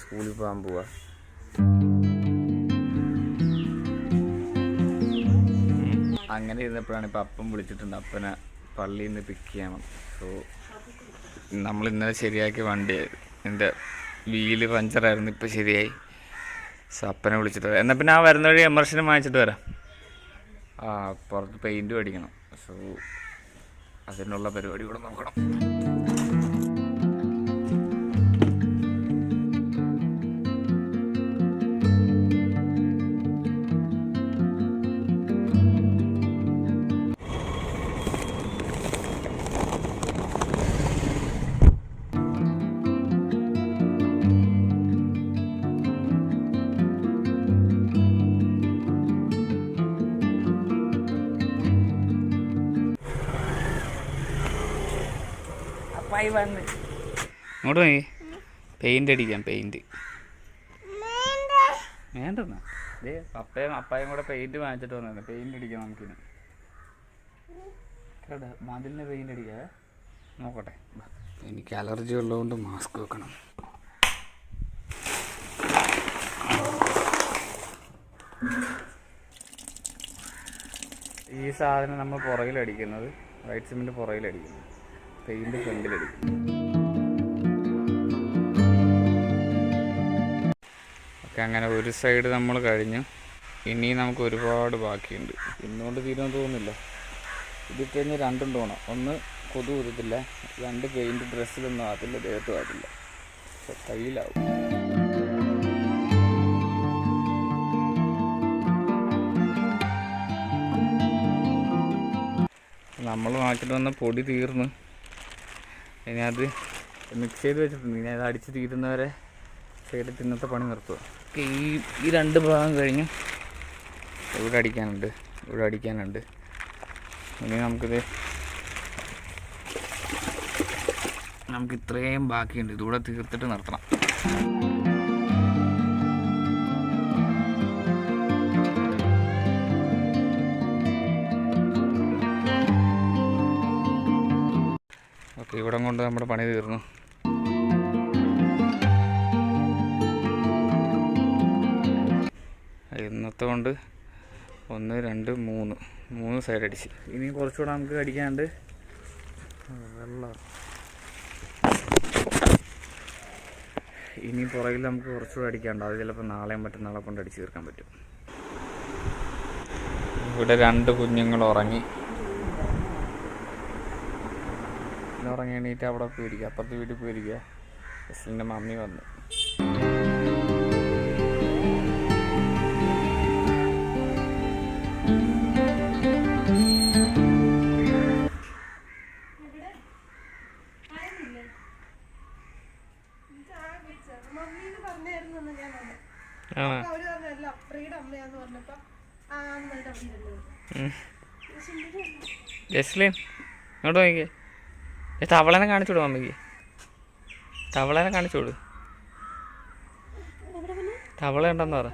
സ്കൂളിൽ പോകാൻ പോവാ. അങ്ങനെ ഇരുന്നപ്പോഴാണ് ഇപ്പം അപ്പം വിളിച്ചിട്ടുണ്ട്. അപ്പനെ പള്ളിയിൽ നിന്ന് പിക്ക് ചെയ്യണം. സോ നമ്മൾ ഇന്നലെ ശരിയാക്കിയ വണ്ടിയായിരുന്നു. എൻ്റെ വീല് പഞ്ചറായിരുന്നു, ഇപ്പം ശരിയായി. സോ അപ്പനെ വിളിച്ചിട്ട് വരാം. എന്നാൽ പിന്നെ ആ വരുന്ന വഴി എമർഷനും വാങ്ങിച്ചിട്ട് വരാം. പുറത്ത് പെയിൻറ്റും അടിക്കണം. സോ അതിനുള്ള പരിപാടി കൂടെ നോക്കണം. അങ്ങോട്ട് പോയി പെയിൻ്റ് അടിക്കാം. പെയിൻറ്റ് വേണ്ടെന്നാ അപ്പായും കൂടെ പെയിൻറ്റ് വാങ്ങിച്ചിട്ട് വന്നത്. പെയിൻറ്റ് അടിക്കാം നമുക്കിന്. കേട്ടോ മതിലിന് പെയിൻറ്റ് അടിക്കാതെ നോക്കട്ടെ. എനിക്ക് അലർജി ഉള്ളതുകൊണ്ട് മാസ്ക് വെക്കണം. ഈ സാധനം നമ്മൾ പുറകിലടിക്കുന്നത്, വൈറ്റ് സിമെൻറ്റ് പുറകിലടിക്കുന്നത്, പെയിൻറ്റ് ഫ്രണ്ടിലടിക്കും. ഓക്കെ, അങ്ങനെ ഒരു സൈഡ് നമ്മൾ കഴിഞ്ഞു. ഇനി നമുക്ക് ഒരുപാട് ബാക്കിയുണ്ട്. ഇന്നുകൊണ്ട് തീരുമെന്ന് തോന്നുന്നില്ല. ഇതിൽ കഴിഞ്ഞ് രണ്ടും തോണം. ഒന്ന് കൊതു കുതത്തില്ല, രണ്ട് പെയിൻറ്റ് ഡ്രസ്സിലൊന്നും ആകത്തില്ല, ദേഹത്തും ആകത്തില്ല, കയ്യിലാവും. നമ്മൾ വാങ്ങിച്ചിട്ട് വന്ന പൊടി തീർന്ന്. ഇനി അത് മിക്സ് ചെയ്ത് വെച്ചിട്ടുണ്ട്. ഇനി അത് അടിച്ച് തീരുന്നവരെ സൈഡിൽ ഇന്നത്തെ പണി നിർത്തുക. ഈ രണ്ട് ഭാഗം കഴിഞ്ഞു. ഇവിടെ അടിക്കാനുണ്ട്, ഇവിടെ അടിക്കാനുണ്ട്. ഇനി നമുക്ക് ഇത്രയും ബാക്കിയുണ്ട്. ഇതുകൂടെ തീർത്തിട്ട് നിർത്തണം. ഓക്കെ, ഇവിടം കൊണ്ട് നമ്മുടെ പണി തീർന്നു. ഇന്നത്തെ കൊണ്ട് 1 2 3 സൈഡ് അടിച്ച്. ഇനി കുറച്ചുകൂടെ നമുക്ക് അടിക്കാണ്ട്. വെള്ളം ഇനി പുറകിൽ നമുക്ക് കുറച്ചുകൂടെ അടിക്കാണ്ട്. അത് ചിലപ്പോൾ നാളെയും മറ്റന്നാളെ കൊണ്ട് അടിച്ച് തീർക്കാൻ പറ്റും. ഇവിടെ 2 കുഞ്ഞുങ്ങൾ ഉറങ്ങി. ഉറങ്ങി എണീറ്റ് അവിടെ പോയിരിക്കുക, അപ്പുറത്ത് വീട്ടിൽ പോയിരിക്കുക. ജസ്ലിൻ്റെ മമ്മി വന്നു. ജസ്ലിൻ ഇങ്ങോട്ട് നോക്കിയേ. തവളനെ കാണിച്ചു വിടും മമ്മിക്ക്. തവളനെ കാണിച്ചു വിടും. തവള ഉണ്ടെന്ന് പറ.